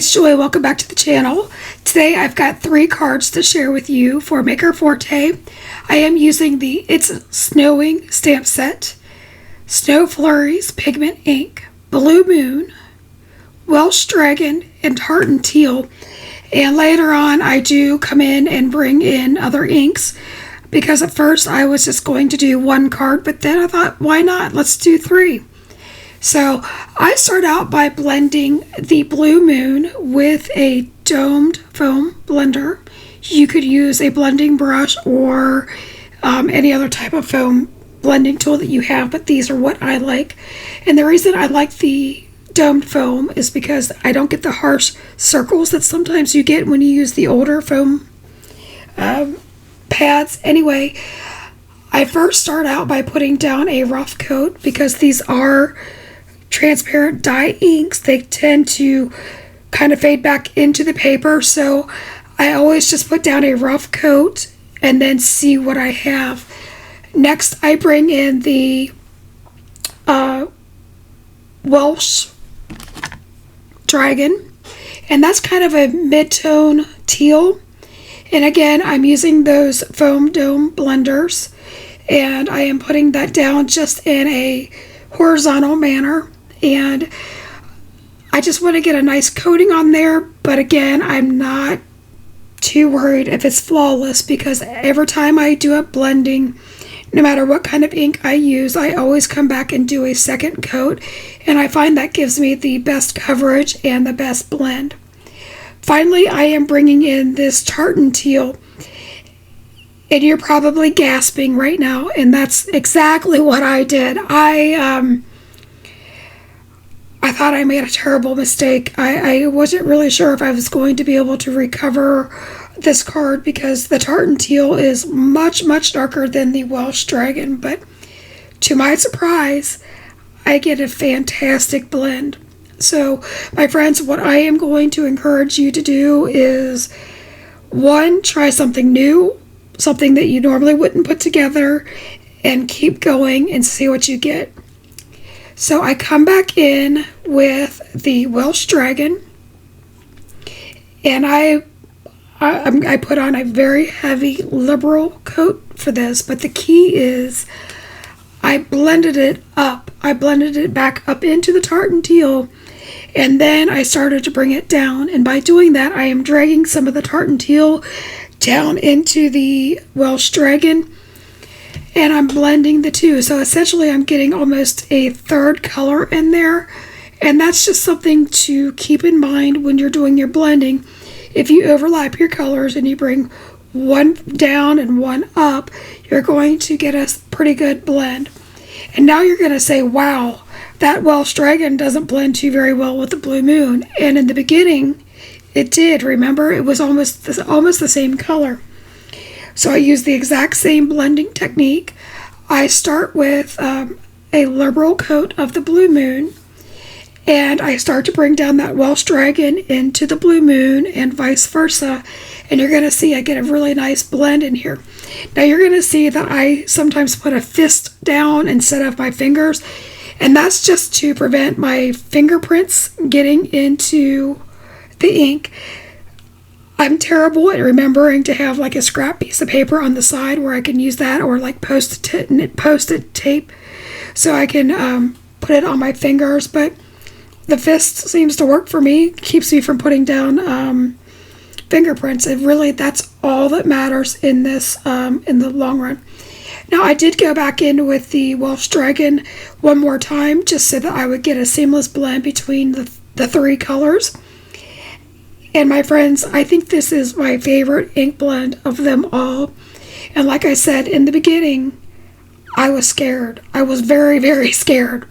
it's Joy. Welcome back to the channel. Today I've got 3 cards to share with you for Maker Forte. I am using the It's Snowing stamp set, Snow Flurries Pigment Ink, Blue Moon, Welsh Dragon, and Tartan Teal. And later on I do come in and bring in other inks, because at first I was just going to do 1 card, but then I thought, why not? Let's do 3. So I start out by blending the Blue Moon with a domed foam blender. You could use a blending brush or any other type of foam blending tool that you have, but these are what I like. And the reason I like the domed foam is because I don't get the harsh circles that sometimes you get when you use the older foam pads. Anyway, I first start out by putting down a rough coat, because these are transparent dye inks. They tend to kind of fade back into the paper, so I always just put down a rough coat and then see what I have. Next, I bring in the Welsh Dragon, and that's kind of a mid-tone teal. And again, I'm using those foam dome blenders, and I am putting that down just in a horizontal manner. And I just want to get a nice coating on there, but again, I'm not too worried if it's flawless, because every time I do a blending, no matter what kind of ink I use, I always come back and do a second coat, and I find that gives me the best coverage and the best blend. Finally, I am bringing in this tartan teal, and you're probably gasping right now, and that's exactly what I did. I thought I made a terrible mistake. I wasn't really sure if I was going to be able to recover this card, because the tartan teal is much, much darker than the Welsh Dragon, but to my surprise, I get a fantastic blend. So, my friends, what I am going to encourage you to do is, 1, try something new, something that you normally wouldn't put together, and keep going and see what you get. So I come back in with the Welsh Dragon, and I put on a very heavy liberal coat for this, but the key is I blended it up. I blended it back up into the tartan teal, and then I started to bring it down, and by doing that I am dragging some of the tartan teal down into the Welsh Dragon, and I'm blending the two. So essentially I'm getting almost a third color in there, and that's just something to keep in mind when you're doing your blending. If you overlap your colors and you bring one down and one up, you're going to get a pretty good blend. And now you're going to say, wow, that Welsh Dragon doesn't blend too very well with the Blue Moon. And in the beginning it did. Remember, it was almost the same color. So I use the exact same blending technique. I start with a liberal coat of the Blue Moon, and I start to bring down that Welsh Dragon into the Blue Moon and vice versa. And you're going to see I get a really nice blend in here. Now you're going to see that I sometimes put a fist down instead of my fingers, and that's just to prevent my fingerprints getting into the ink. I'm terrible at remembering to have like a scrap piece of paper on the side where I can use that, or like post-it tape, so I can put it on my fingers. But the fist seems to work for me, keeps me from putting down fingerprints, and really that's all that matters in this in the long run. Now I did go back in with the Welsh Dragon one more time, just so that I would get a seamless blend between the 3 colors. And my friends, I think this is my favorite ink blend of them all. And like I said in the beginning, I was scared. I was very, very scared.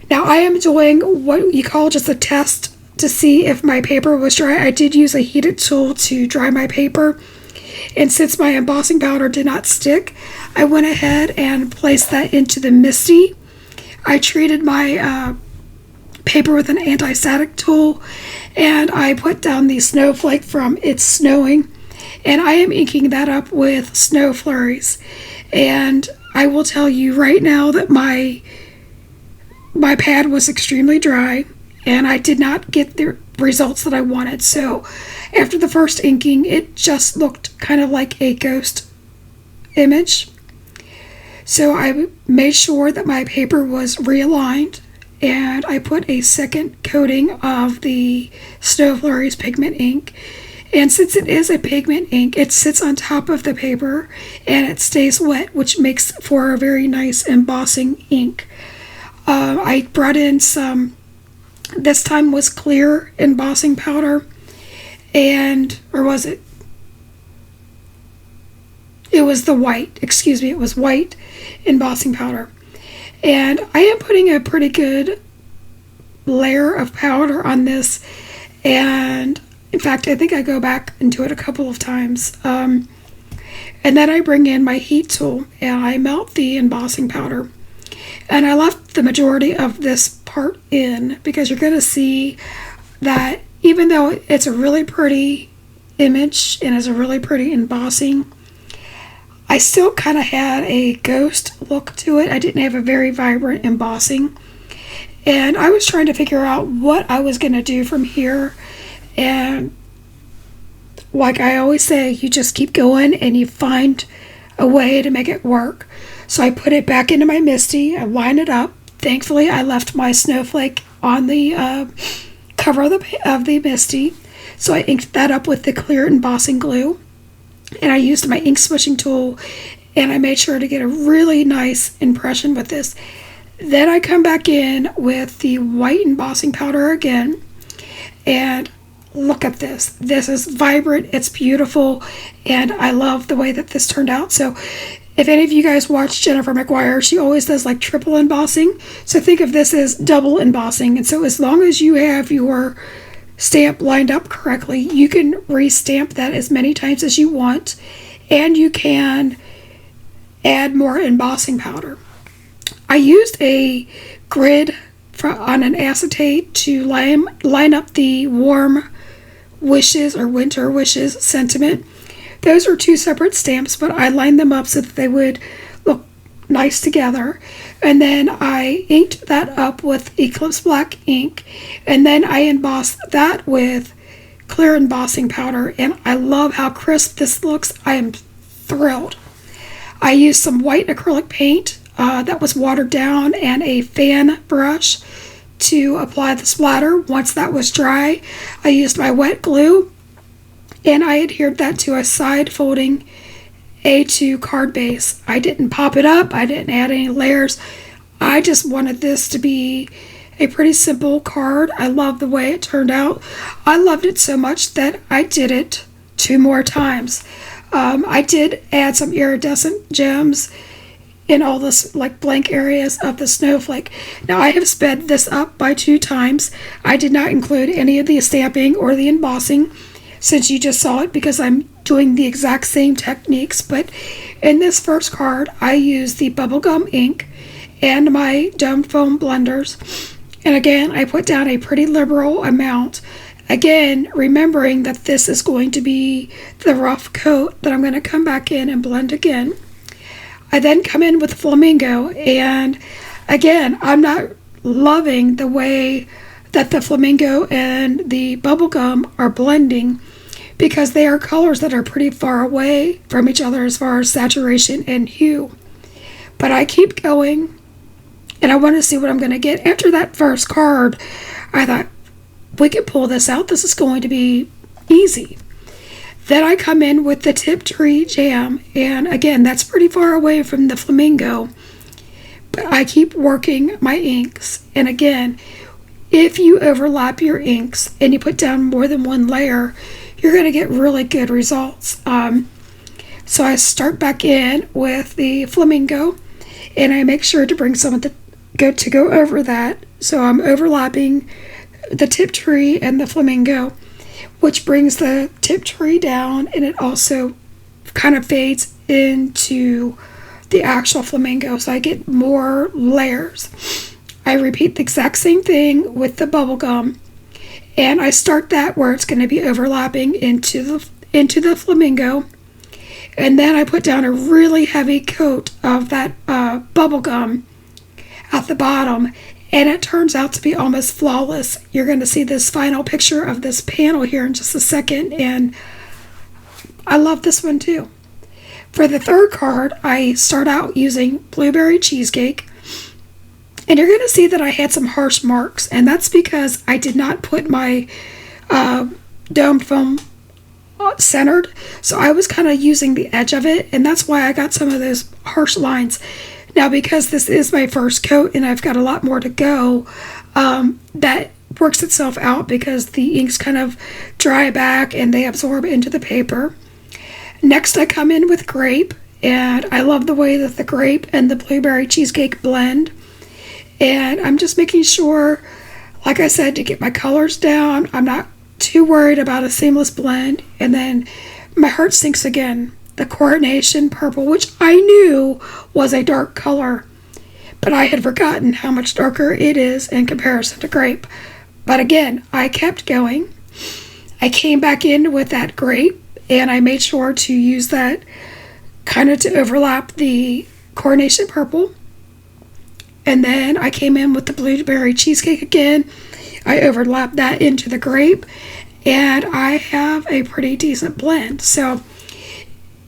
Now I am doing what you call just a test to see if my paper was dry. I did use a heated tool to dry my paper. And since my embossing powder did not stick, I went ahead and placed that into the Misty. I treated my paper with an anti-static tool, and I put down the snowflake from It's Snowing, and I am inking that up with Snow Flurries. And I will tell you right now that my pad was extremely dry, and I did not get the results that I wanted. So after the first inking, it just looked kind of like a ghost image. So I made sure that my paper was realigned, and I put a second coating of the Snow Flurries pigment ink. And since it is a pigment ink, it sits on top of the paper and it stays wet, which makes for a very nice embossing ink. I brought in some, this time was clear embossing powder, or was it? It was the white, excuse me, it was white embossing powder. And I am putting a pretty good layer of powder on this, and in fact, I think I go back into it a couple of times. And then I bring in my heat tool and I melt the embossing powder. And I left the majority of this part in because you're going to see that even though it's a really pretty image and is a really pretty embossing, I still kind of had a ghost look to it. I didn't have a very vibrant embossing. And I was trying to figure out what I was going to do from here. And like I always say, you just keep going and you find a way to make it work. So I put it back into my Misty, I line it up. Thankfully, I left my snowflake on the cover of the Misty. So I inked that up with the clear embossing glue. And I used my ink switching tool, and I made sure to get a really nice impression with this. Then I come back in with the white embossing powder again, and look at this. This is vibrant, it's beautiful, and I love the way that this turned out. So if any of you guys watch Jennifer McGuire, she always does like triple embossing. So think of this as double embossing. And so as long as you have your stamp lined up correctly, you can restamp that as many times as you want, and you can add more embossing powder. I used a grid on an acetate to line up the warm wishes or winter wishes sentiment. Those are two separate stamps, but I lined them up so that they would look nice together. And then I inked that up with Eclipse Black ink, and then I embossed that with clear embossing powder, and I love how crisp this looks. I am thrilled. I used some white acrylic paint that was watered down and a fan brush to apply the splatter. Once that was dry, I used my wet glue and I adhered that to a side folding A2 card base. I didn't pop it up, I didn't add any layers. I just wanted this to be a pretty simple card. I love the way it turned out. I loved it so much that I did it 2 more times. I did add some iridescent gems in all this like blank areas of the snowflake. Now I have sped this up by 2 times. I did not include any of the stamping or the embossing since you just saw it because I'm doing the exact same techniques. But in this first card, I used the bubblegum ink and my domed foam blenders. And again, I put down a pretty liberal amount. Again, remembering that this is going to be the rough coat that I'm going to come back in and blend again. I then come in with Flamingo, and again, I'm not loving the way that the Flamingo and the bubblegum are blending because they are colors that are pretty far away from each other as far as saturation and hue. But I keep going, and I want to see what I'm going to get. After that first card, I thought, we can pull this out. This is going to be easy. Then I come in with the Tiptree Jam, and again, that's pretty far away from the Flamingo, but I keep working my inks. And again, if you overlap your inks and you put down more than one layer, you're going to get really good results. So I start back in with the Flamingo, and I make sure to bring some of the to go over that. So I'm overlapping the Tiptree and the Flamingo, which brings the Tiptree down, and it also kind of fades into the actual Flamingo, so I get more layers. I repeat the exact same thing with the bubblegum, and I start that where it's going to be overlapping into the Flamingo, and then I put down a really heavy coat of that bubblegum at the bottom, and it turns out to be almost flawless. You're going to see this final picture of this panel here in just a second, and I love this one too. For the third card, I start out using Blueberry Cheesecake, and you're going to see that I had some harsh marks, and that's because I did not put my domed foam centered, so I was kind of using the edge of it, and that's why I got some of those harsh lines. Now, because this is my first coat and I've got a lot more to go, that works itself out because the inks kind of dry back and they absorb into the paper. Next, I come in with grape, and I love the way that the grape and the blueberry cheesecake blend. And I'm just making sure, like I said, to get my colors down. I'm not too worried about a seamless blend. And then my heart sinks again. The Coronation Purple, which I knew was a dark color, but I had forgotten how much darker it is in comparison to grape. But again, I kept going. I came back in with that grape, and I made sure to use that kind of to overlap the Coronation Purple. And then I came in with the Blueberry Cheesecake again. I overlapped that into the grape, and I have a pretty decent blend. So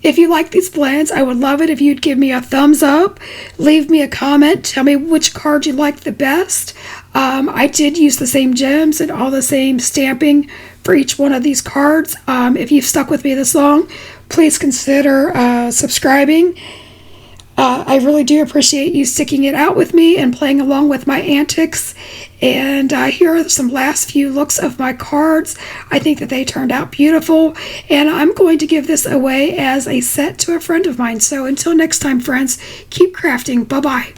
if you like these blends, I would love it if you'd give me a thumbs up, leave me a comment, tell me which card you liked the best. I did use the same gems and all the same stamping for each one of these cards. If you've stuck with me this long, please consider subscribing. I really do appreciate you sticking it out with me and playing along with my antics. And here are some last few looks of my cards. I think that they turned out beautiful, and I'm going to give this away as a set to a friend of mine. So until next time, friends, keep crafting. Bye-bye.